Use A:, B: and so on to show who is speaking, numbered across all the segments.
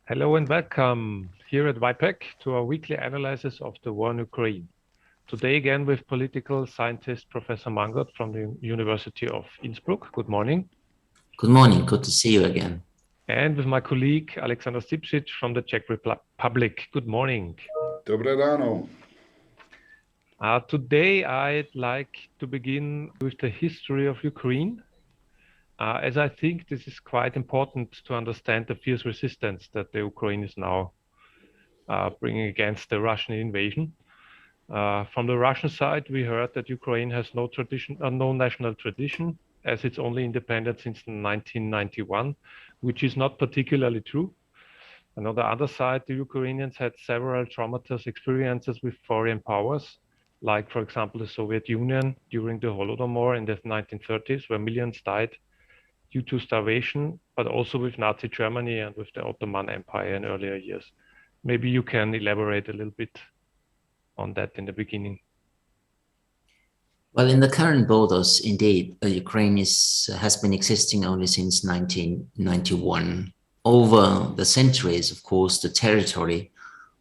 A: Hello and welcome here at YPEC to our weekly analysis of the war in Ukraine. Today again with political scientist Professor Mangott from the University of Innsbruck. Good morning.
B: Good morning. Good to see you again.
A: And with my colleague Alexander Stipčić from the Czech Republic. Good morning.
C: Dobré ráno.
A: Today I'd like to begin with the history of Ukraine, as I think this is quite important to understand the fierce resistance that the Ukraine is now bringing against the Russian invasion. From the Russian side, we heard that Ukraine has no tradition, no national tradition, as it's only independent since 1991, which is not particularly true. And on the other side, the Ukrainians had several traumatizing experiences with foreign powers, like, for example, the Soviet Union during the Holodomor in the 1930s, where millions died due to starvation, but also with Nazi Germany and with the Ottoman Empire in earlier years. Maybe you can elaborate a little bit on that in the beginning.
B: Well, in the current borders, indeed, Ukraine has been existing only since 1991. Over the centuries, of course, the territory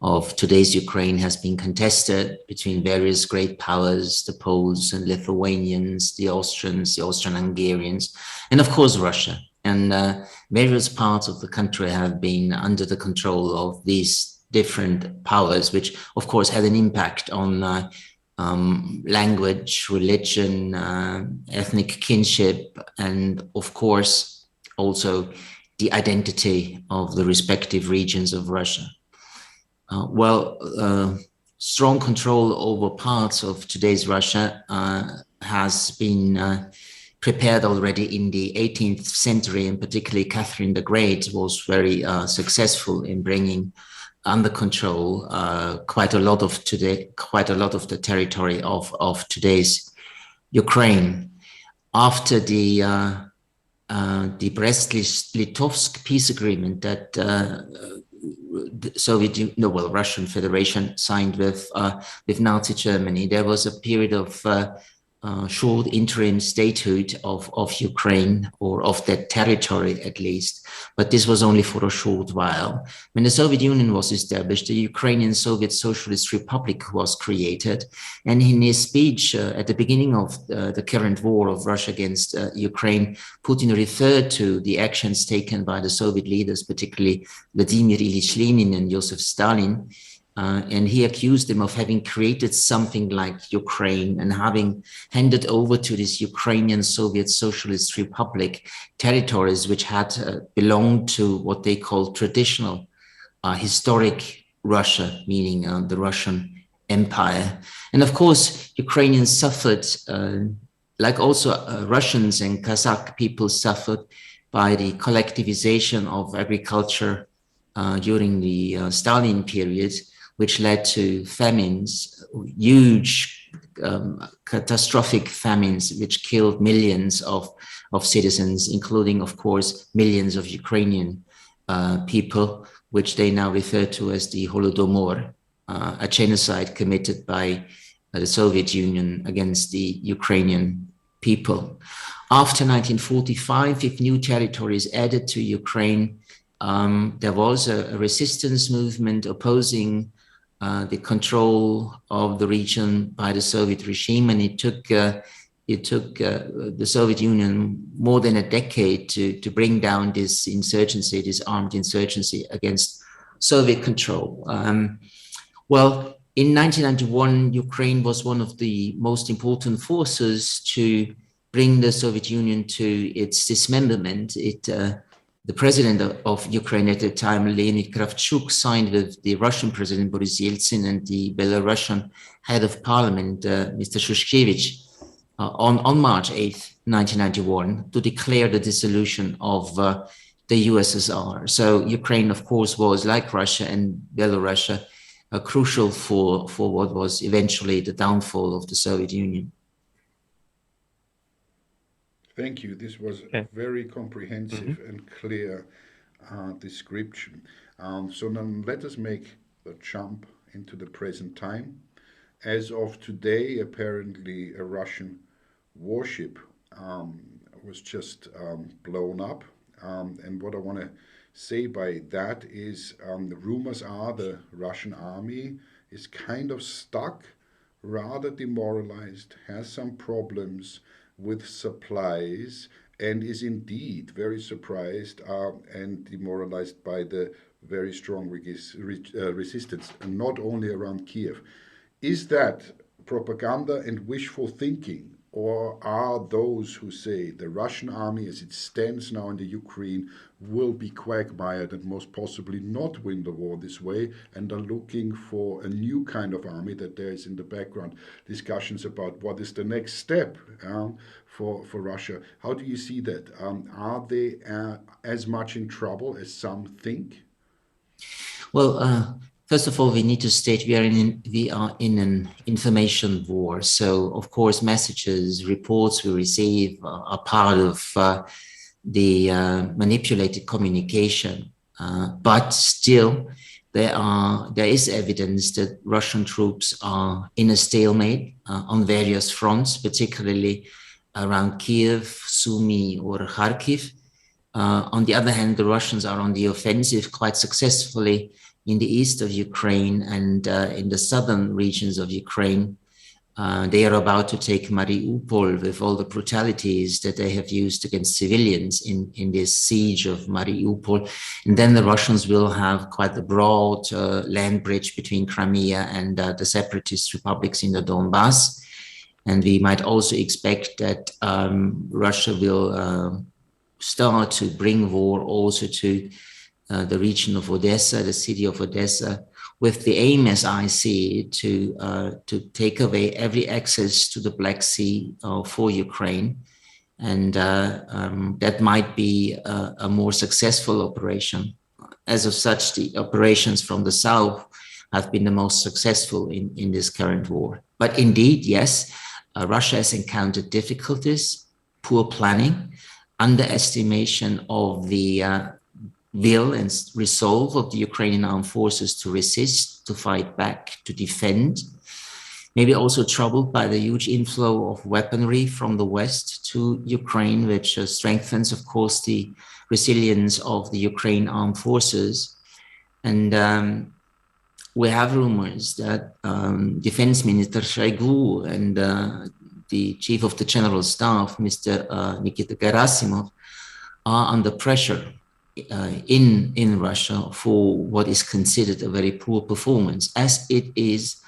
B: of today's Ukraine has been contested between various great powers, the Poles and Lithuanians, the Austrians, the Austrian-Hungarians, and of course, Russia. And various parts of the country have been under the control of these different powers, which of course had an impact on language, religion, ethnic kinship, and of course also the identity of the respective regions of Russia. Strong control over parts of today's Russia has been prepared already in the 18th century, and particularly Catherine the Great was very successful in bringing under control quite a lot of the territory of today's Ukraine. After the Brest-Litovsk peace agreement that the Russian Federation signed with Nazi Germany, there was a period of short interim statehood of Ukraine, or of that territory at least, but this was only for a short while. When the Soviet Union was established, the Ukrainian Soviet Socialist Republic was created, and in his speech at the beginning of the current war of Russia against Ukraine, Putin referred to the actions taken by the Soviet leaders, particularly Vladimir Ilyich Lenin and Joseph Stalin, and he accused them of having created something like Ukraine and having handed over to this Ukrainian Soviet Socialist Republic territories which had belonged to what they call traditional historic Russia, meaning the Russian Empire. And of course, Ukrainians suffered, like also Russians and Kazakh people suffered, by the collectivization of agriculture during the Stalin period, which led to famines, huge catastrophic famines, which killed millions of citizens, including, of course, millions of Ukrainian people, which they now refer to as the Holodomor, a genocide committed by the Soviet Union against the Ukrainian people. After 1945, with new territories added to Ukraine, there was a resistance movement opposing the control of the region by the Soviet regime, and it took the Soviet Union more than a decade to bring down this insurgency, this armed insurgency against Soviet control. In 1991, Ukraine was one of the most important forces to bring the Soviet Union to its dismemberment. The president of Ukraine at the time, Leonid Kravchuk, signed with the Russian president Boris Yeltsin and the Belarusian head of parliament, Mr. Shushkevich, on March 8th, 1991, to declare the dissolution of the USSR. So Ukraine, of course, was, like Russia and Belarus, crucial for what was eventually the downfall of the Soviet Union.
C: Thank you. This was a very comprehensive and clear description. So now let us make the jump into the present time. As of today, apparently a Russian warship was just blown up. And what I want to say by that is the rumors are the Russian army is kind of stuck, rather demoralized, has some problems with supplies, and is indeed very surprised and demoralized by the very strong resistance, and not only around Kiev. Is that propaganda and wishful thinking, or are those who say the Russian army as it stands now in the Ukraine will be quagmired and most possibly not win the war this way, and are looking for a new kind of army, that there is in the background discussions about what is the next step for Russia? How do you see that? Are they as much in trouble as some think?
B: Well, first of all, we need to state we are in an information war. So, of course, messages, reports we receive are part of the manipulated communication. But still, there is evidence that Russian troops are in a stalemate on various fronts, particularly around Kiev, Sumy, or Kharkiv. On the other hand, the Russians are on the offensive quite successfully in the east of Ukraine and in the southern regions of Ukraine. They are about to take Mariupol with all the brutalities that they have used against civilians in this siege of Mariupol. And then the Russians will have quite a broad land bridge between Crimea and the separatist republics in the Donbass. And we might also expect that Russia will start to bring war also to the region of Odessa, the city of Odessa, with the aim, as I see it, to take away every access to the Black Sea for Ukraine. And that might be a more successful operation. As of such, the operations from the south have been the most successful in this current war. But indeed, yes, Russia has encountered difficulties, poor planning, underestimation of the will and resolve of the Ukrainian armed forces to resist, to fight back, to defend. Maybe also troubled by the huge inflow of weaponry from the West to Ukraine, which strengthens, of course, the resilience of the Ukraine armed forces. And we have rumors that Defense Minister Shoigu and the Chief of the General Staff, Mr. Nikita Gerasimov, are under pressure in Russia for what is considered a very poor performance, as it is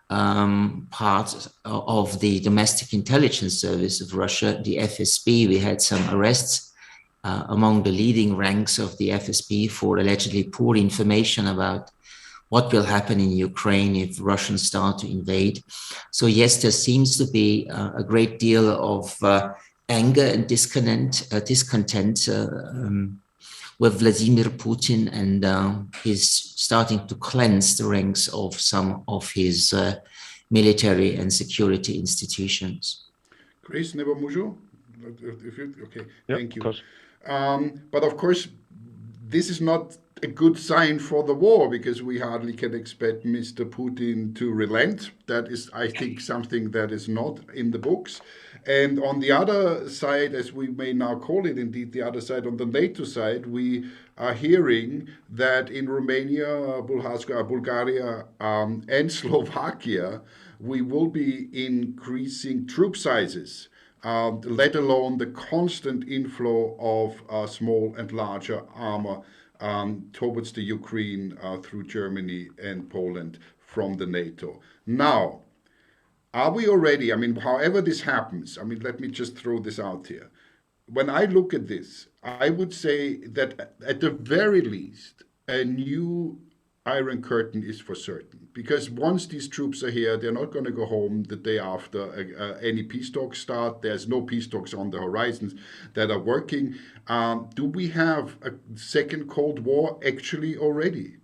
B: part of the domestic intelligence service of Russia, the FSB. We had some arrests among the leading ranks of the FSB for allegedly poor information about what will happen in Ukraine if Russians start to invade. So yes, there seems to be a great deal of anger and discontent with Vladimir Putin, and he's starting to cleanse the ranks of some of his military and security institutions.
C: Chris, okay,
A: yep,
C: thank you. But of course, this is not a good sign for the war, because we hardly can expect Mr. Putin to relent. That is, I think, something that is not in the books. And on the other side, as we may now call it, indeed the other side, on the NATO side, we are hearing that in Romania, Bulgaria, and Slovakia, we will be increasing troop sizes, let alone the constant inflow of small and larger armor towards the Ukraine through Germany and Poland from the NATO. Now, are we already, however this happens, let me just throw this out here. When I look at this, I would say that at the very least, a new Iron Curtain is for certain. Because once these troops are here, they're not going to go home the day after any peace talks start. There's no peace talks on the horizons that are working. Do we have a second Cold War actually already?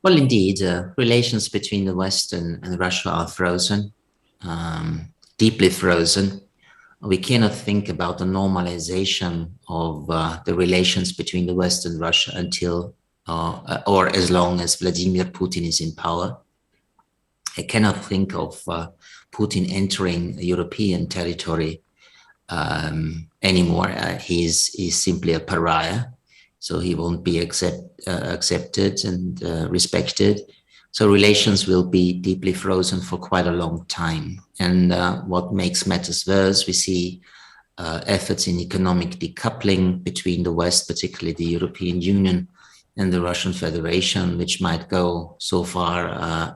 B: Well, indeed, relations between the West and Russia are frozen, deeply frozen. We cannot think about the normalization of the relations between the West and Russia until or as long as Vladimir Putin is in power. I cannot think of Putin entering European territory anymore. He's simply a pariah. so he won't be accepted and respected. So relations will be deeply frozen for quite a long time. And what makes matters worse, we see efforts in economic decoupling between the West, particularly the European Union, and the Russian Federation, which might go so far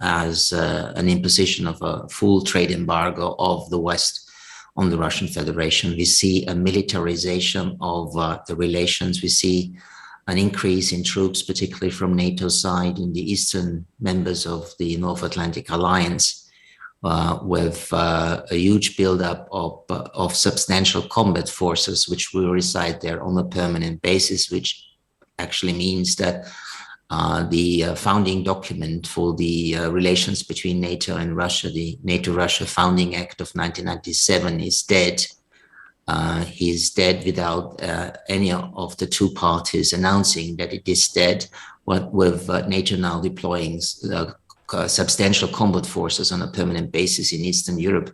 B: as an imposition of a full trade embargo of the West on the Russian Federation. We see a militarization of the relations. We see an increase in troops, particularly from NATO's side, in the eastern members of the North Atlantic Alliance, with a huge buildup of substantial combat forces, which will reside there on a permanent basis, which actually means that the founding document for the relations between NATO and Russia, the NATO-Russia Founding Act of 1997, is dead. He's dead without any of the two parties announcing that it is dead, with NATO now deploying substantial combat forces on a permanent basis in Eastern Europe.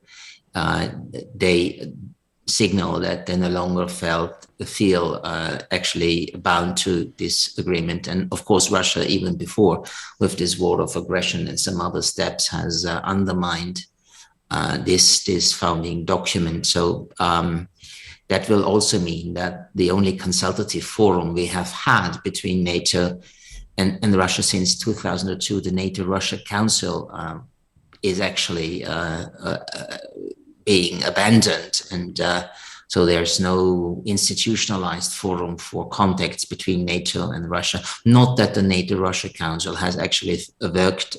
B: They signal that they no longer feel actually bound to this agreement. And of course, Russia, even before, with this war of aggression and some other steps, has undermined this founding document. So that will also mean that the only consultative forum we have had between NATO and Russia since 2002, the NATO-Russia Council, is actually being abandoned, and so there's no institutionalized forum for contacts between NATO and Russia. Not that the NATO-Russia Council has actually worked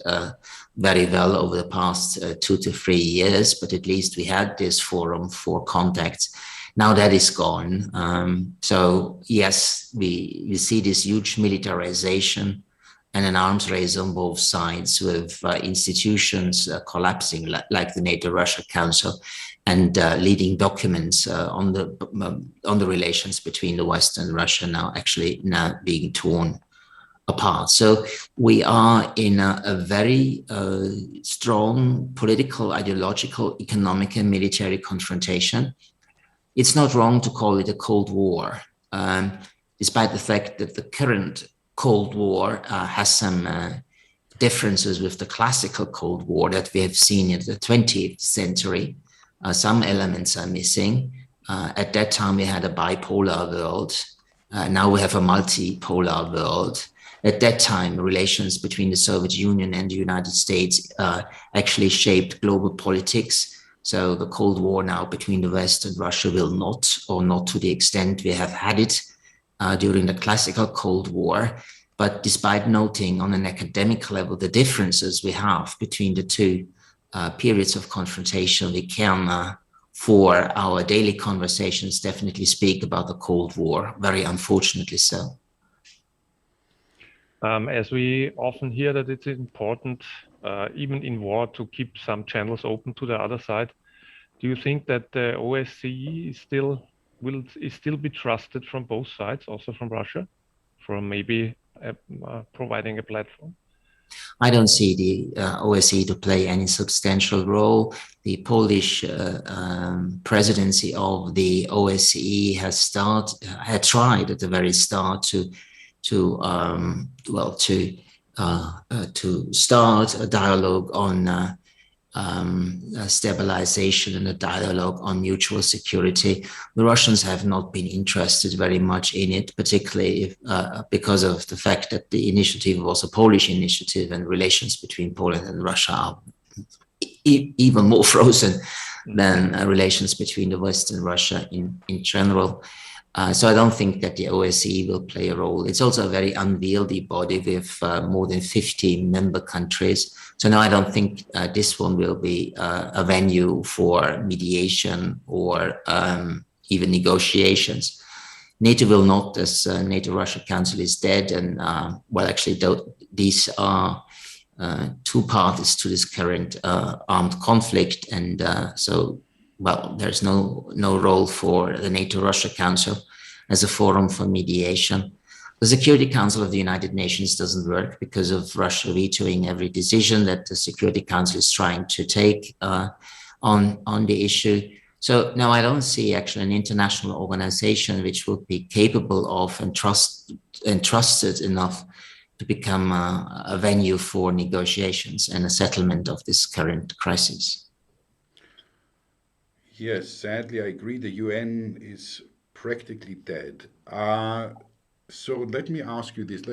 B: very well over the past 2 to 3 years, but at least we had this forum for contacts. Now that is gone. So yes, we see this huge militarization and an arms race on both sides, with institutions collapsing, like the NATO-Russia Council, and leading documents on the relations between the West and Russia now being torn apart. So we are in a very strong political, ideological, economic, and military confrontation. It's not wrong to call it a Cold War, despite the fact that the current Cold War has some differences with the classical Cold War that we have seen in the 20th century. Some elements are missing. At that time, we had a bipolar world. Now we have a multipolar world. At that time, relations between the Soviet Union and the United States actually shaped global politics. So the Cold War now between the West and Russia will not, or not to the extent we have had it during the classical Cold War. But despite noting on an academic level the differences we have between the two periods of confrontation, we can, for our daily conversations, definitely speak about the Cold War, very unfortunately so.
A: As we often hear that it's important, even in war, to keep some channels open to the other side, do you think that the OSCE is still be trusted from both sides, also from Russia, for maybe providing a platform?
B: I don't see the OSCE to play any substantial role. The Polish presidency of the OSCE had tried at the very start to start a dialogue on stabilization and a dialogue on mutual security. The Russians have not been interested very much in it, particularly because of the fact that the initiative was a Polish initiative, and relations between Poland and Russia are even more frozen than relations between the West and Russia in general. So I don't think that the OSCE will play a role. It's also a very unwieldy body with more than 50 member countries. So no, I don't think this one will be a venue for mediation or even negotiations. NATO will not, as NATO-Russia Council is dead. And well, actually, these are two parties to this current armed conflict. And so, well, there's no role for the NATO-Russia Council as a forum for mediation. The Security Council of the United Nations doesn't work because of Russia vetoing every decision that the Security Council is trying to take on the issue. So now I don't see actually an international organization which would be capable of and trusted enough to become a venue for negotiations and a settlement of this current crisis.
C: Yes, sadly, I agree. The UN is practically dead. So let me ask you this.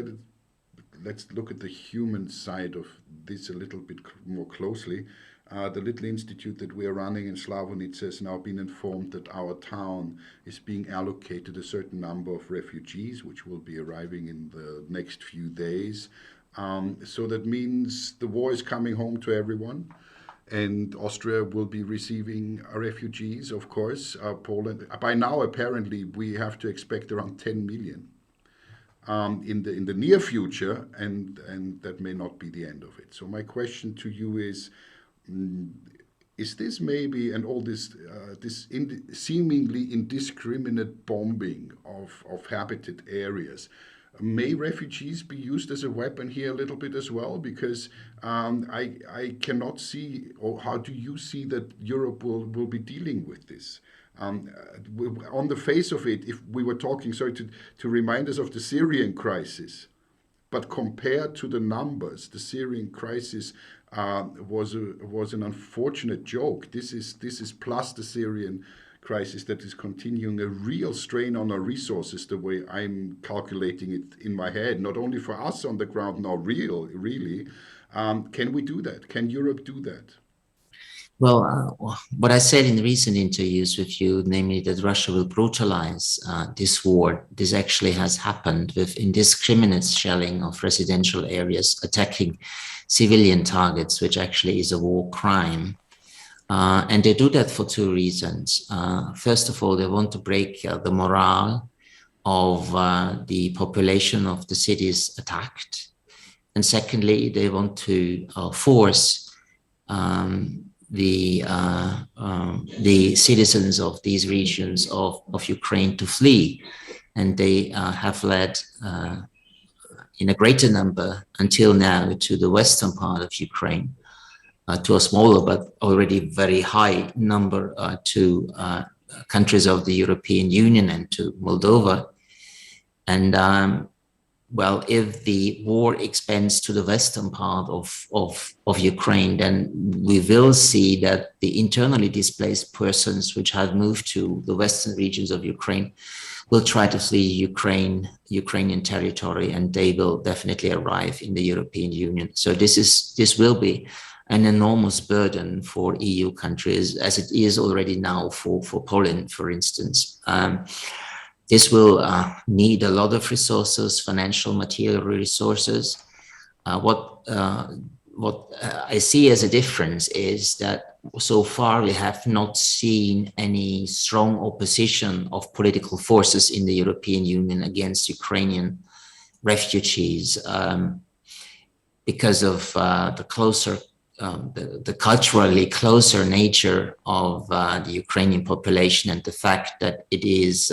C: Let's look at the human side of this a little bit more closely. The little institute that we're running in Slavonice has now been informed that our town is being allocated a certain number of refugees, which will be arriving in the next few days. So that means the war is coming home to everyone. And Austria will be receiving refugees, of course. Poland, by now, apparently, we have to expect around 10 million in the near future, and that may not be the end of it. So my question to you is this maybe, and all this seemingly indiscriminate bombing of habited areas, may refugees be used as a weapon here a little bit as well? Because I cannot see, or how do you see that Europe will be dealing with this? On the face of it, if we were talking, sorry, to remind us of the Syrian crisis, but compared to the numbers, the Syrian crisis was an unfortunate joke. This is plus the Syrian crisis that is continuing a real strain on our resources, the way I'm calculating it in my head, not only for us on the ground now, really. Can we do that? Can Europe do that?
B: Well, what I said in recent interviews with you, namely that Russia will brutalize this war, this actually has happened with indiscriminate shelling of residential areas, attacking civilian targets, which actually is a war crime. And they do that for two reasons. First of all, they want to break the morale of the population of the cities attacked. And secondly, they want to force the citizens of these regions of Ukraine to flee. And they have led in a greater number until now to the western part of Ukraine, to a smaller but already very high number to countries of the European Union and to Moldova. And well, if the war expands to the western part of Ukraine, then we will see that the internally displaced persons which have moved to the western regions of Ukraine will try to flee Ukrainian territory, and they will definitely arrive in the European Union. So this will be an enormous burden for EU countries, as it is already now for Poland, for instance. This will need a lot of resources, financial, material resources. What I see as a difference is that so far we have not seen any strong opposition of political forces in the European Union against Ukrainian refugees because of the closer, the culturally closer nature of the Ukrainian population and the fact that it is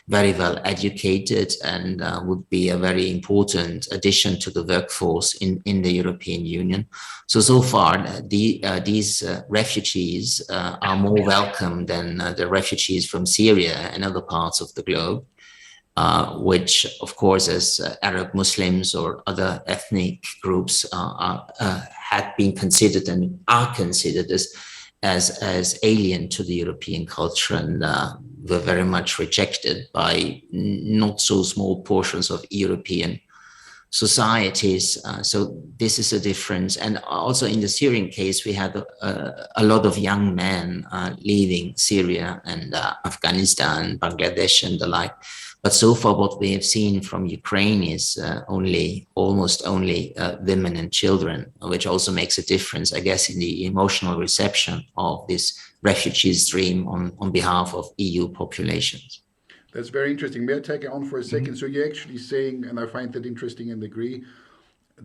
B: very well educated and would be a very important addition to the workforce in the European Union. So far, these refugees are more welcome than the refugees from Syria and other parts of the globe, which, of course, as Arab Muslims or other ethnic groups had been considered and are considered as alien to the European culture, and were very much rejected by not so small portions of European societies. So this is a difference. And also in the Syrian case, we had a lot of young men leaving Syria and Afghanistan, Bangladesh and the like. But so far what we have seen from Ukraine is almost only women and children, which also makes a difference, I guess, in the emotional reception of this refugee stream on behalf of EU populations.
C: That's very interesting. May I take it on for a second? So you're actually saying, and I find that interesting and agree,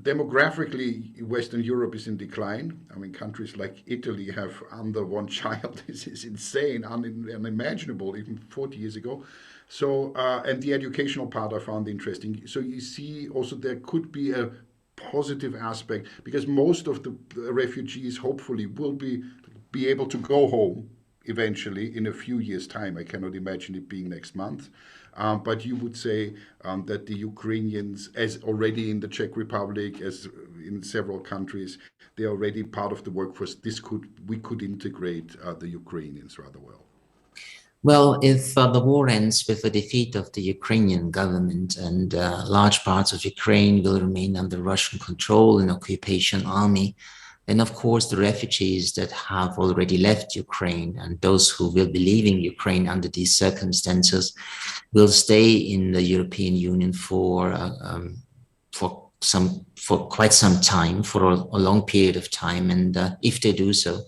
C: demographically, Western Europe is in decline. I mean, countries like Italy have under one child. This is insane, unimaginable, even 40 years ago. So, and the educational part I found interesting. So you see also there could be a positive aspect, because most of the refugees hopefully will be able to go home eventually in a few years' time. I cannot imagine it being next month. But you would say that the Ukrainians, as already in the Czech Republic, as in several countries, they are already part of the workforce. We could integrate the Ukrainians rather well.
B: Well, if the war ends with the defeat of the Ukrainian government and large parts of Ukraine will remain under Russian control and occupation army, then of course the refugees that have already left Ukraine and those who will be leaving Ukraine under these circumstances will stay in the European Union for quite some time, for a long period of time. And if they do so,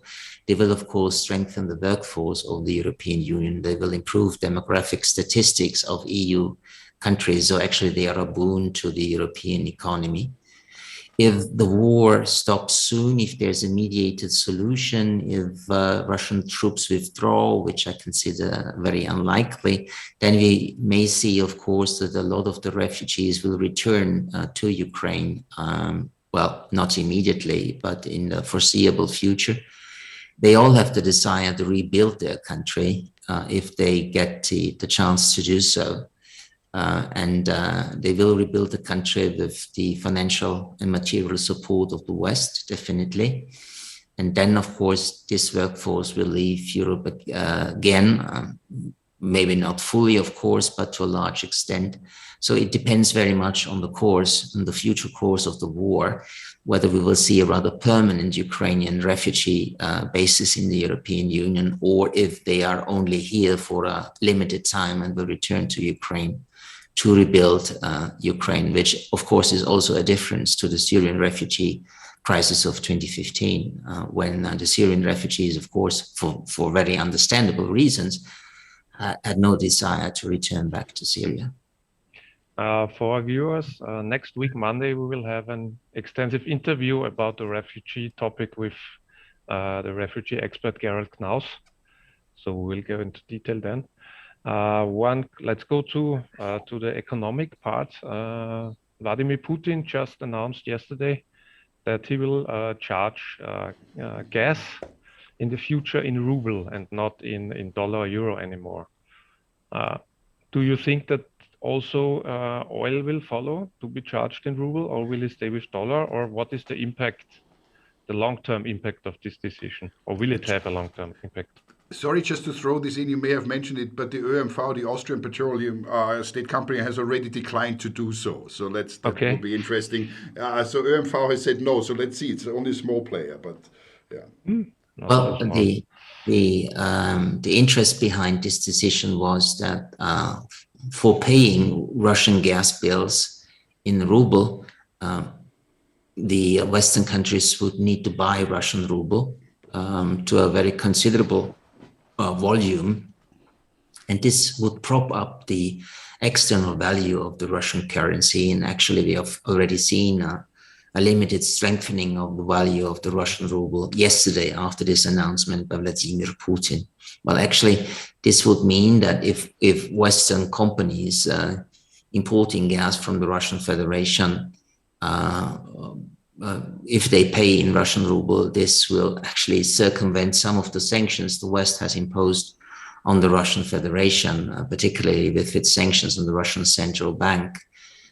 B: they will, of course, strengthen the workforce of the European Union. They will improve demographic statistics of EU countries. So actually, they are a boon to the European economy. If the war stops soon, if there's a mediated solution, if Russian troops withdraw, which I consider very unlikely, then we may see, of course, that a lot of the refugees will return to Ukraine. Well, not immediately, but in the foreseeable future. They all have the desire to rebuild their country if they get the chance to do so. And they will rebuild the country with the financial and material support of the West, definitely. And then, of course, this workforce will leave Europe again, maybe not fully, of course, but to a large extent. So it depends very much on the course and the future course of the war, whether we will see a rather permanent Ukrainian refugee basis in the European Union, or if they are only here for a limited time and will return to Ukraine to rebuild Ukraine, which of course is also a difference to the Syrian refugee crisis of 2015, when the Syrian refugees, of course, for very understandable reasons, had no desire to return back to Syria.
A: For our viewers, next week, Monday, we will have an extensive interview about the refugee topic with the refugee expert Gerald Knaus. So we'll go into detail then. Let's go to the economic part. Vladimir Putin just announced yesterday that he will charge gas in the future in ruble and not in dollar or euro anymore. Do you think that also oil will follow to be charged in ruble, or will it stay with dollar? Or what is the impact, the long-term impact of this decision? Or will it have a long-term impact?
C: Sorry, just to throw this in, you may have mentioned it, but the ÖMV, the Austrian Petroleum State Company, has already declined to do so. So that will be interesting. So ÖMV has said no. So let's see. It's only a small player, but yeah.
B: Well, the interest behind this decision was that for paying Russian gas bills in ruble, the Western countries would need to buy Russian ruble to a very considerable volume, and this would prop up the external value of the Russian currency. And actually, we have already seen a limited strengthening of the value of the Russian ruble yesterday after this announcement by Vladimir Putin. Well, actually, this would mean that if Western companies importing gas from the Russian Federation, if they pay in Russian ruble, this will actually circumvent some of the sanctions the West has imposed on the Russian Federation, particularly with its sanctions on the Russian Central Bank.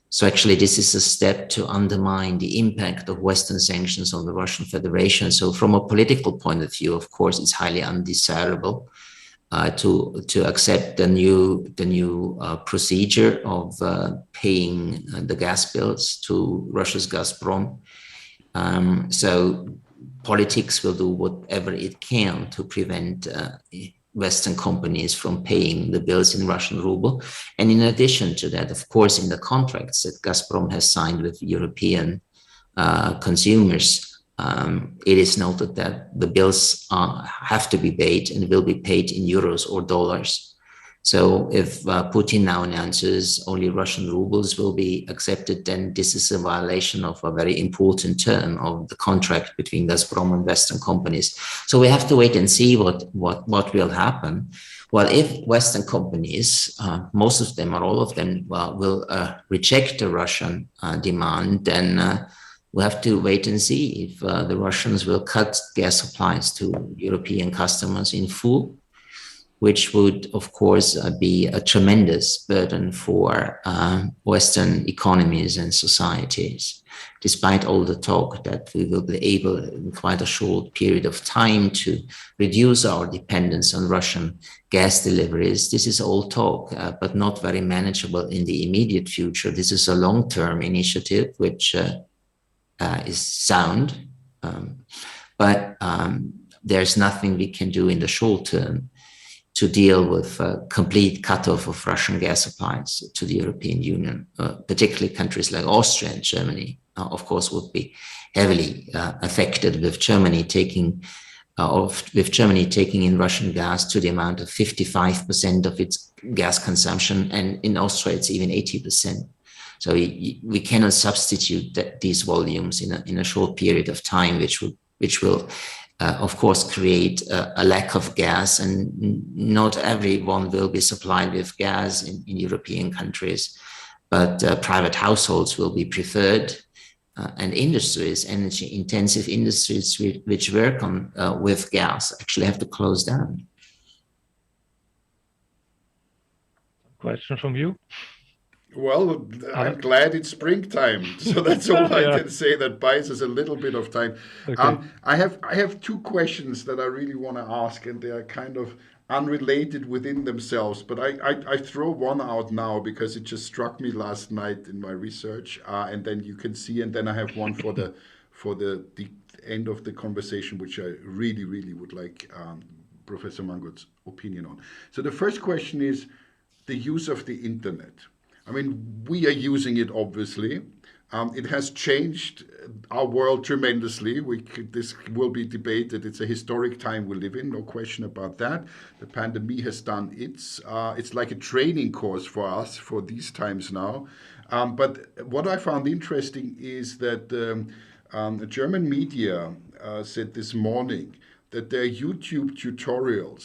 B: So actually, this is a step to undermine the impact of Western sanctions on the Russian Federation. So from a political point of view, of course, it's highly undesirable to accept the new procedure of paying the gas bills to Russia's Gazprom. So politics will do whatever it can to prevent Western companies from paying the bills in Russian ruble. And in addition to that, of course, in the contracts that Gazprom has signed with European consumers, it is noted that the bills have to be paid and will be paid in euros or dollars. So if Putin now announces only Russian rubles will be accepted, then this is a violation of a very important term of the contract between Gazprom and Western companies. So we have to wait and see what will happen. Well, if Western companies, most of them or all of them, will reject the Russian demand, then we have to wait and see if the Russians will cut gas supplies to European customers in full, which would, of course, be a tremendous burden for Western economies and societies, despite all the talk that we will be able in quite a short period of time to reduce our dependence on Russian gas deliveries. This is all talk, but not very manageable in the immediate future. This is a long-term initiative, which is sound, but there's nothing we can do in the short term to deal with a complete cutoff of Russian gas supplies to the European Union, particularly countries like Austria and Germany, of course, would be heavily affected, with Germany taking in Russian gas to the amount of 55% of its gas consumption, and in Austria it's even 80%. So we cannot substitute these volumes in a short period of time, which will of course, create a lack of gas, and not everyone will be supplied with gas in European countries, but private households will be preferred, and industries, energy-intensive industries which work on with gas, actually have to close down.
A: Question from you?
C: Well, I'm glad it's springtime, so that's all I can say. That buys us a little bit of time.
A: Okay.
C: I have two questions that I really want to ask, and they are kind of unrelated within themselves. But I throw one out now because it just struck me last night in my research, and then you can see. And then I have one for the end of the conversation, which I really would like Professor Mangott's opinion on. So the first question is the use of the internet. I mean, we are using it, obviously. It has changed our world tremendously. This will be debated. It's a historic time we live in, no question about that. The pandemic has done its. It's like a training course for us for these times now. But what I found interesting is that the German media said this morning that there are YouTube tutorials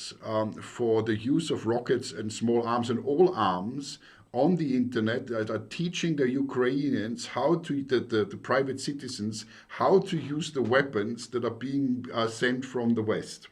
C: for the use of rockets and small arms and all arms on the internet that are teaching the Ukrainians how to, the private citizens, how to use the weapons that are being sent from the West.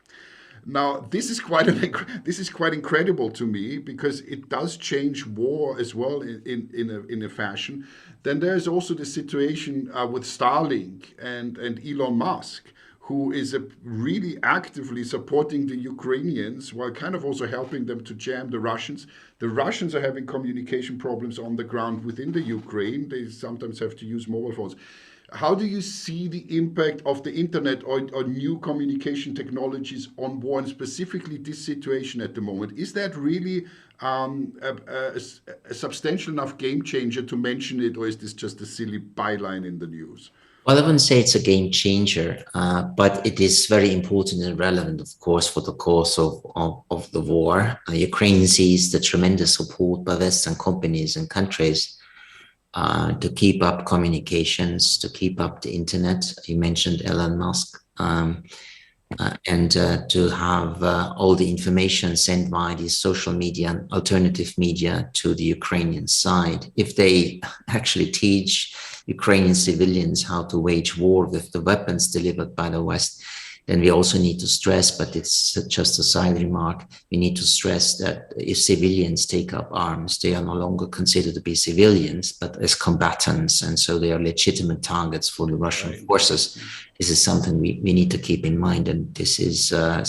C: Now, this is quite incredible to me, because it does change war as well in a fashion. Then there's also the situation with Starlink and Elon Musk, who is really actively supporting the Ukrainians while kind of also helping them to jam the Russians. The Russians are having communication problems on the ground within the Ukraine. They sometimes have to use mobile phones. How do you see the impact of the internet or new communication technologies on war, and specifically this situation at the moment? Is that really a substantial enough game changer to mention it, or is this just a silly byline in the news?
B: Well, I wouldn't say it's a game changer, but it is very important and relevant, of course, for the course of the war. Ukraine sees the tremendous support by Western companies and countries to keep up communications, to keep up the internet. You mentioned Elon Musk, and to have all the information sent via the social media and alternative media to the Ukrainian side. If they actually teach Ukrainian civilians how to wage war with the weapons delivered by the West, then we also need to stress, but it's just a side remark, we need to stress that if civilians take up arms, they are no longer considered to be civilians, but as combatants, and so they are legitimate targets for the Russian forces. This is something we need to keep in mind, and this is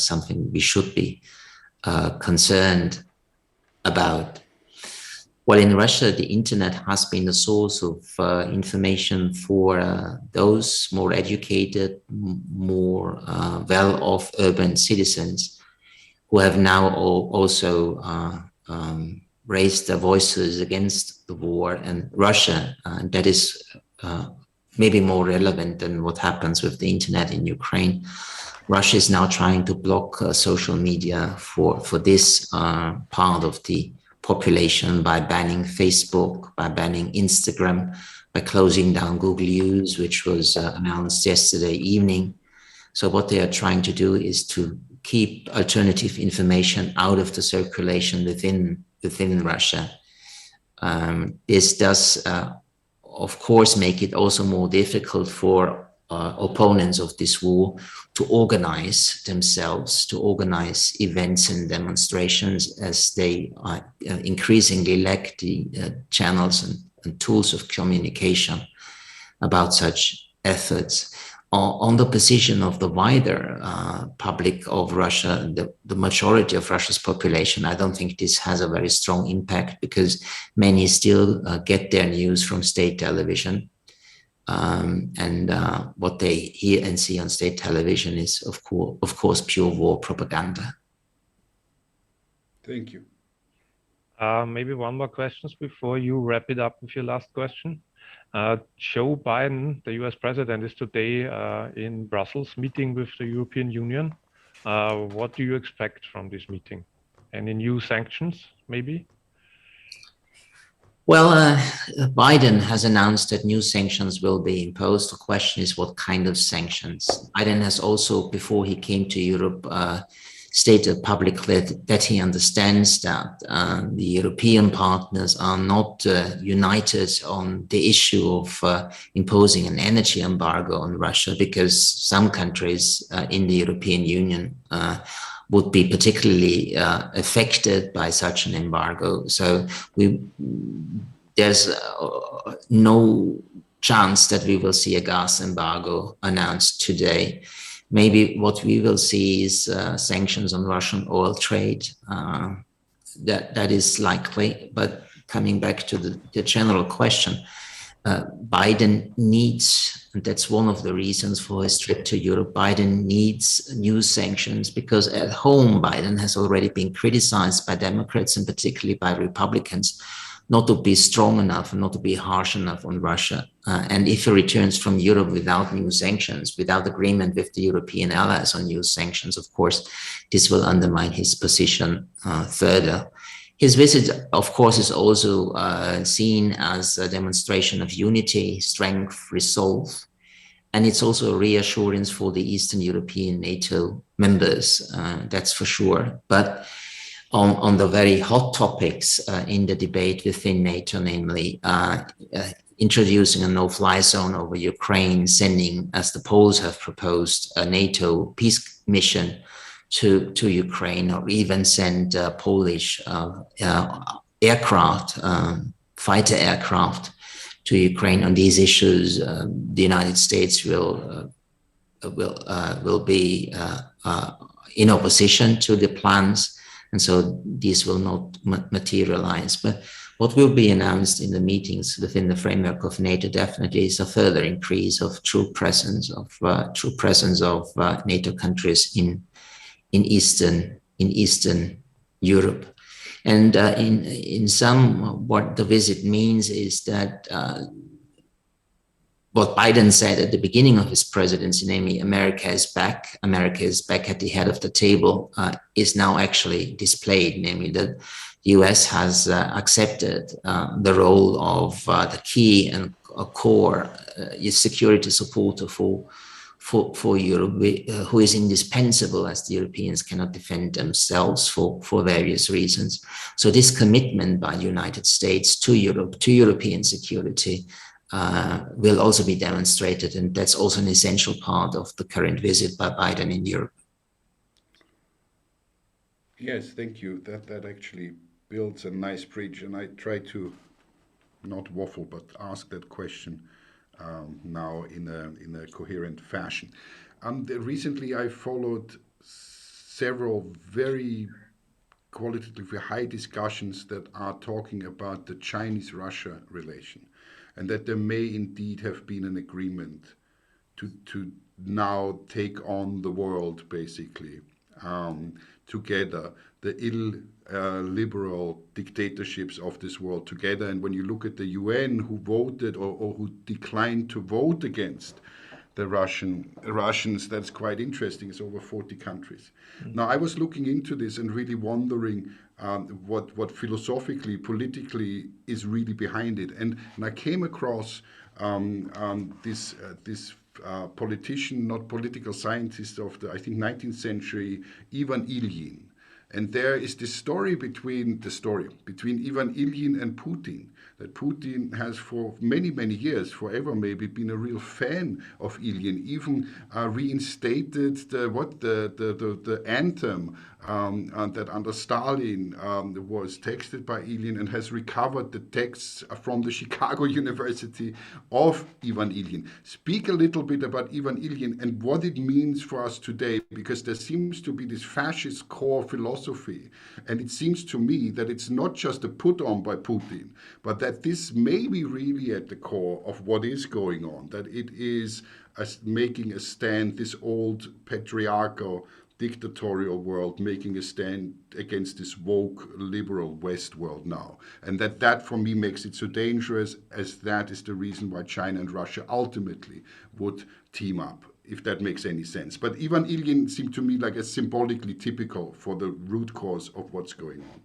B: something we should be concerned about. Well, in Russia, the internet has been a source of information for those more educated, more well-off urban citizens who have now also raised their voices against the war and Russia. And that is maybe more relevant than what happens with the internet in Ukraine. Russia is now trying to block social media for this part of the population by banning Facebook, by banning Instagram, by closing down Google News, which was announced yesterday evening. So what they are trying to do is to keep alternative information out of the circulation within Russia. This does, of course, make it also more difficult for opponents of this war to organize themselves, to organize events and demonstrations, as they increasingly lack the channels and tools of communication about such efforts. On the position of the wider public of Russia, the majority of Russia's population, I don't think this has a very strong impact, because many still get their news from state television. And what they hear and see on state television is, of course, pure war propaganda.
C: Thank you.
A: Maybe one more question before you wrap it up with your last question. Joe Biden, the US president, is today in Brussels meeting with the European Union. What do you expect from this meeting? Any new sanctions, maybe?
B: Well, Biden has announced that new sanctions will be imposed. The question is what kind of sanctions. Biden has also, before he came to Europe, stated publicly that he understands that the European partners are not united on the issue of imposing an energy embargo on Russia, because some countries in the European Union would be particularly affected by such an embargo. So there's no chance that we will see a gas embargo announced today. Maybe what we will see is sanctions on Russian oil trade. That is likely. But coming back to the general question, Biden needs, and that's one of the reasons for his trip to Europe, Biden needs new sanctions, because at home, Biden has already been criticized by Democrats and particularly by Republicans not to be strong enough and not to be harsh enough on Russia. And if he returns from Europe without new sanctions, without agreement with the European allies on new sanctions, of course, this will undermine his position further. His visit, of course, is also seen as a demonstration of unity, strength, resolve. And it's also a reassurance for the Eastern European NATO members, that's for sure. But on the very hot topics in the debate within NATO, namely introducing a no-fly zone over Ukraine, sending, as the Poles have proposed, a NATO peace mission to Ukraine, or even send Polish aircraft, fighter aircraft to Ukraine. On these issues, the United States will be in opposition to the plans. And so these will not materialize. But what will be announced in the meetings within the framework of NATO definitely is a further increase of true presence of NATO countries in Eastern Europe. And in sum, what the visit means is that what Biden said at the beginning of his presidency, namely America is back at the head of the table, is now actually displayed, namely that the US has accepted the role of the key and a core security supporter for Europe, who is indispensable, as the Europeans cannot defend themselves for various reasons. So this commitment by the United States to Europe, to European security, will also be demonstrated, and that's also an essential part of the current visit by Biden in Europe.
C: Yes, thank you. That actually builds a nice bridge, and I try to not waffle, but ask that question now in a coherent fashion. Recently, I followed several very qualitatively high discussions that are talking about the Chinese-Russia relation, and that there may indeed have been an agreement to now take on the world, basically, together, the illiberal dictatorships of this world together. And when you look at the UN, who voted or who declined to vote against the Russians, that's quite interesting. It's over 40 countries. Now, I was looking into this and really wondering what philosophically, politically is really behind it. And I came across this politician, not political scientist of the, I think, 19th century, Ivan Ilyin. And there is this story between Ivan Ilyin and Putin, that Putin has for many, many years, forever maybe, been a real fan of Ilyin, even reinstated the anthem that under Stalin was texted by Ilyin, and has recovered the texts from the Chicago University of Ivan Ilyin. Speak a little bit about Ivan Ilyin and what it means for us today, because there seems to be this fascist core philosophy, and it seems to me that it's not just a put on by Putin, but that this may be really at the core of what is going on, that it is making a stand, this old patriarchal dictatorial world making a stand against this woke liberal West world now. And that for me makes it so dangerous, as that is the reason why China and Russia ultimately would team up, if that makes any sense. But Ivan Ilyin seemed to me like a symbolically typical for the root cause of what's going on.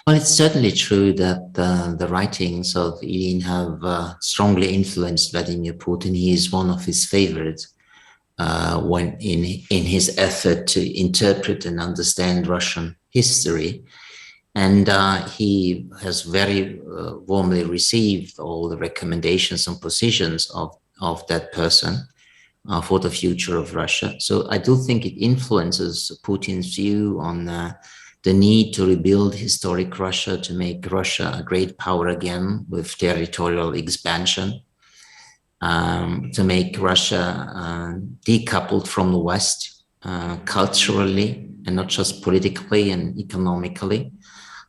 B: Well, it's certainly true that the writings of Ilyin have strongly influenced Vladimir Putin. He is one of his favorites when in his effort to interpret and understand Russian history. And he has very warmly received all the recommendations and positions of that person for the future of Russia. So I do think it influences Putin's view on the need to rebuild historic Russia, to make Russia a great power again with territorial expansion, to make Russia decoupled from the West culturally and not just politically and economically.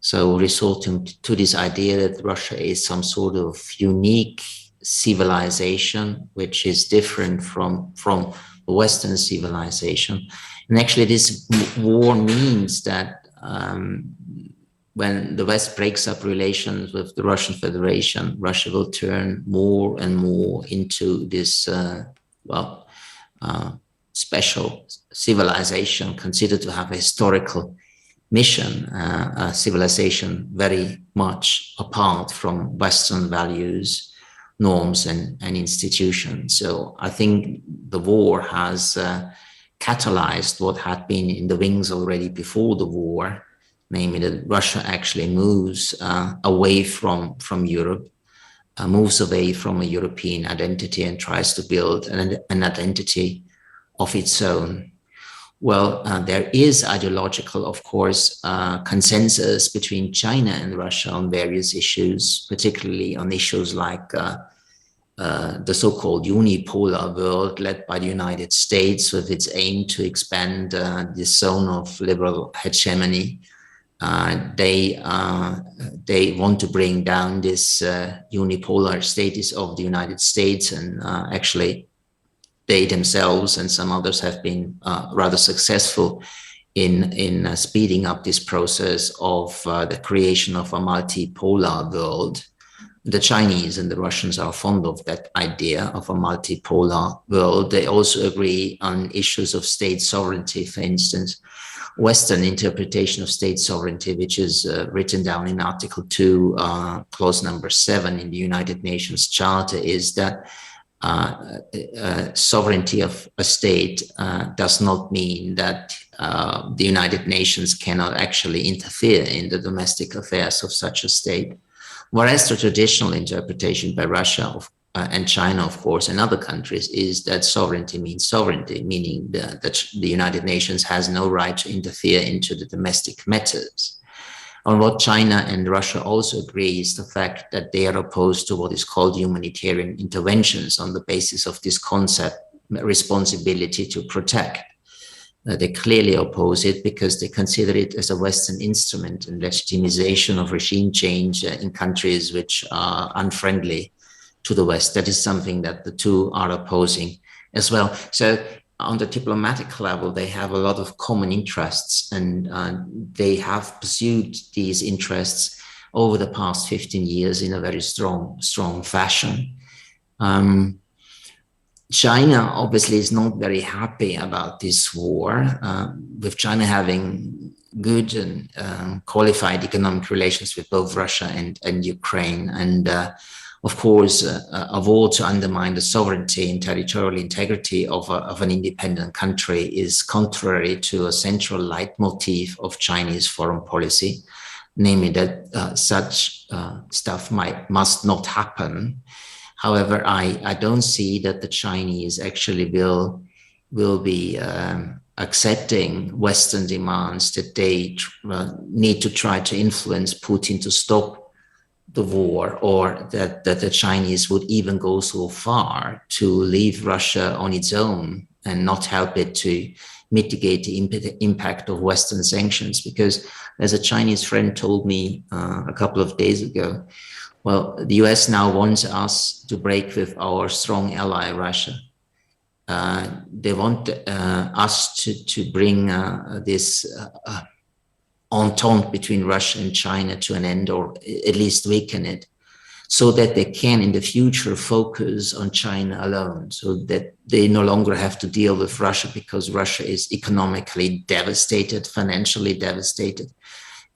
B: So resorting to this idea that Russia is some sort of unique civilization, which is different from the Western civilization. And actually this war means that when the West breaks up relations with the Russian Federation, Russia will turn more and more into this, special civilization considered to have a historical mission, a civilization very much apart from Western values, norms, and institutions. So I think the war has catalyzed what had been in the wings already before the war, namely that Russia actually moves away from Europe, moves away from a European identity and tries to build an identity of its own. Well, there is ideological, of course, consensus between China and Russia on various issues, particularly on issues like the so-called unipolar world led by the United States, with its aim to expand this zone of liberal hegemony. They want to bring down this unipolar status of the United States, and actually they themselves and some others have been rather successful in speeding up this process of the creation of a multipolar world. The Chinese and the Russians are fond of that idea of a multipolar world. They also agree on issues of state sovereignty, for instance. Western interpretation of state sovereignty, which is written down in Article 2, clause number 7 in the United Nations Charter, is that sovereignty of a state does not mean that the United Nations cannot actually interfere in the domestic affairs of such a state. Whereas the traditional interpretation by Russia and China, of course, and other countries is that sovereignty means sovereignty, meaning that the United Nations has no right to interfere into the domestic matters. On what China and Russia also agree is the fact that they are opposed to what is called humanitarian interventions on the basis of this concept, responsibility to protect. They clearly oppose it because they consider it as a Western instrument and legitimization of regime change in countries which are unfriendly to the West. That is something that the two are opposing as well. So on the diplomatic level, they have a lot of common interests, and they have pursued these interests over the past 15 years in a very strong fashion. China obviously is not very happy about this war, with China having good and qualified economic relations with both Russia and Ukraine. And of course, a war to undermine the sovereignty and territorial integrity of an independent country is contrary to a central leitmotif of Chinese foreign policy, namely that such stuff must not happen. However, I don't see that the Chinese actually will be accepting Western demands that they need to try to influence Putin to stop the war, or that the Chinese would even go so far to leave Russia on its own and not help it to mitigate the impact of Western sanctions. Because as a Chinese friend told me a couple of days ago, well, the US now wants us to break with our strong ally, Russia. They want us to bring this entente between Russia and China to an end, or at least weaken it, so that they can in the future focus on China alone, so that they no longer have to deal with Russia, because Russia is economically devastated, financially devastated,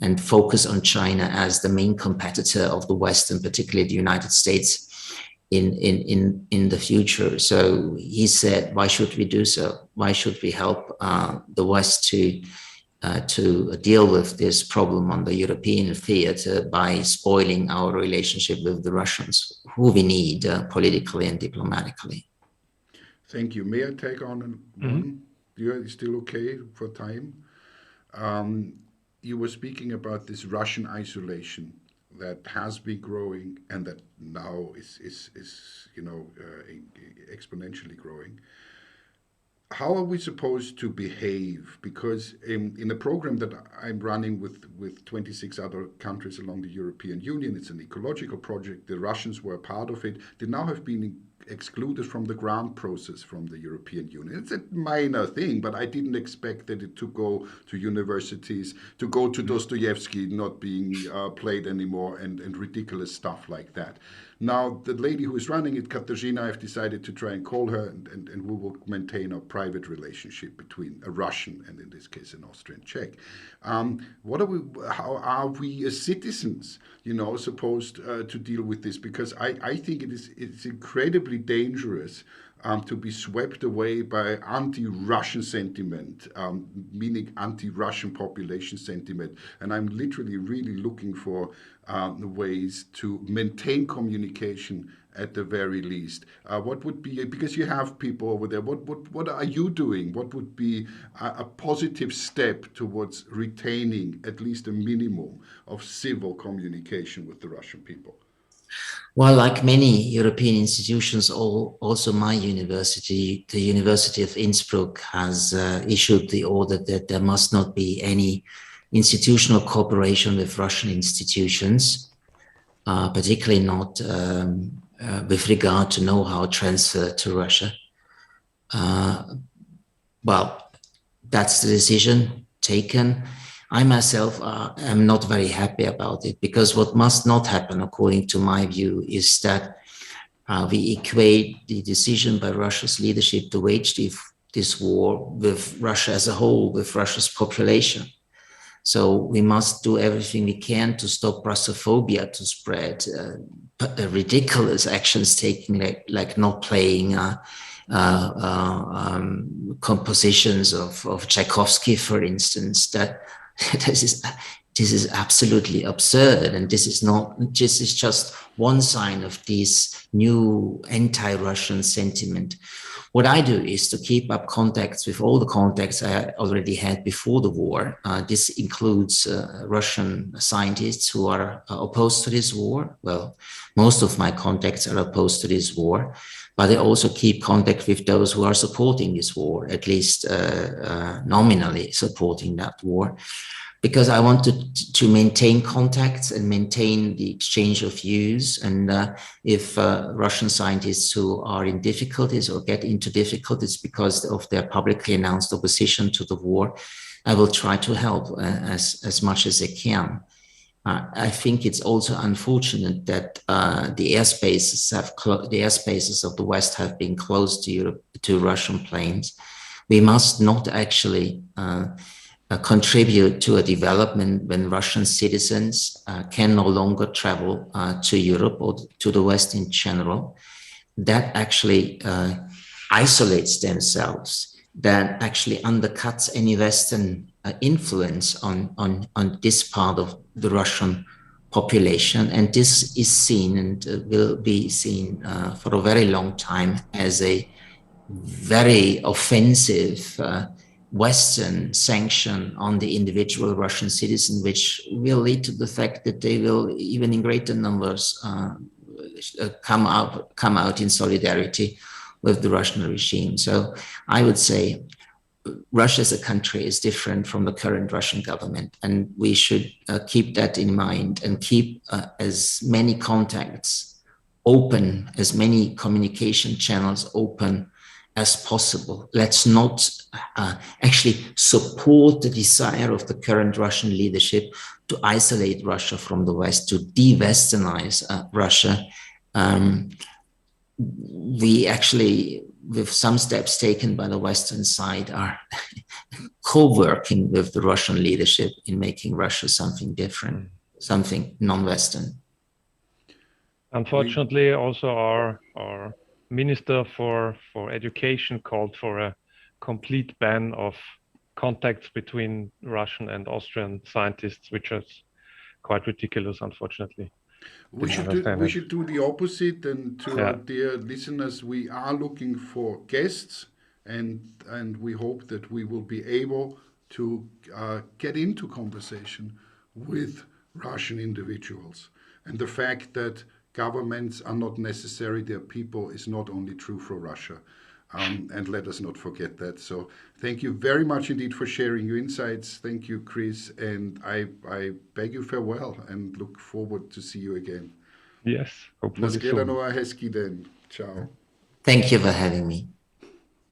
B: and focus on China as the main competitor of the West, and particularly the United States in the future. So he said, why should we do so? Why should we help the West to deal with this problem on the European theater by spoiling our relationship with the Russians, who we need politically and diplomatically?
C: Thank you. May I take on one? You're still okay for time? You were speaking about this Russian isolation that has been growing and that now is exponentially growing. How are we supposed to behave? Because in a program that I'm running with 26 other countries along the European Union, it's an ecological project. The Russians were a part of it. They now have been excluded from the grant process from the European Union. It's a minor thing, but I didn't expect that it to go to universities, to go to Dostoevsky not being played anymore, and ridiculous stuff like that. Now, the lady who is running it, Katarzyna, I've decided to try and call her, and we will maintain a private relationship between a Russian and, in this case, an Austrian Czech. How are we as citizens, supposed to deal with this? Because I think it's incredibly dangerous to be swept away by anti-Russian sentiment, meaning anti-Russian population sentiment. And I'm literally really looking for ways to maintain communication at the very least. What would be, because you have people over there, what are you doing? What would be a positive step towards retaining at least a minimum of civil communication with the Russian people?
B: Well, like many European institutions, also my university, the University of Innsbruck, has issued the order that there must not be any institutional cooperation with Russian institutions, particularly not with regard to know-how transfer to Russia. Well, that's the decision taken. I myself am not very happy about it, because what must not happen, according to my view, is that we equate the decision by Russia's leadership to wage this war with Russia as a whole, with Russia's population. So we must do everything we can to stop Russophobia to spread. Ridiculous actions taking, like not playing compositions of Tchaikovsky, for instance. That this is absolutely absurd, and this is just one sign of this new anti-Russian sentiment. What I do is to keep up contacts with all the contacts I already had before the war. This includes Russian scientists who are opposed to this war. Well, most of my contacts are opposed to this war, but I also keep contact with those who are supporting this war, at least nominally supporting that war, because I want to maintain contacts and maintain the exchange of views. And if Russian scientists who are in difficulties or get into difficulties because of their publicly announced opposition to the war, I will try to help as much as I can. I think it's also unfortunate that the airspaces of the West have been closed to Russian planes. We must not actually contribute to a development when Russian citizens can no longer travel to Europe or to the West in general, that actually isolates themselves, that actually undercuts any Western influence on this part of the Russian population. And this is seen and will be seen for a very long time as a very offensive Western sanction on the individual Russian citizen, which will lead to the fact that they will, even in greater numbers, come out in solidarity with the Russian regime. So I would say Russia as a country is different from the current Russian government, and we should keep that in mind and keep as many contacts open, as many communication channels open as possible. Let's not actually support the desire of the current Russian leadership to isolate Russia from the West, to de-Westernize Russia. We actually, with some steps taken by the Western side, are co-working with the Russian leadership in making Russia something different, something non-Western.
A: Unfortunately, also our Minister for Education called for a complete ban of contacts between Russian and Austrian scientists, which is quite ridiculous, unfortunately.
C: We should do the opposite, and to our dear listeners, we are looking for guests, and we hope that we will be able to get into conversation with Russian individuals. And the fact that governments are not necessary, their people, is not only true for Russia. And let us not forget that. So thank you very much indeed for sharing your insights. Thank you, Chris. And I beg you farewell and look forward to see you again.
A: Yes, hopefully soon.
C: Ciao.
B: Thank you for having me.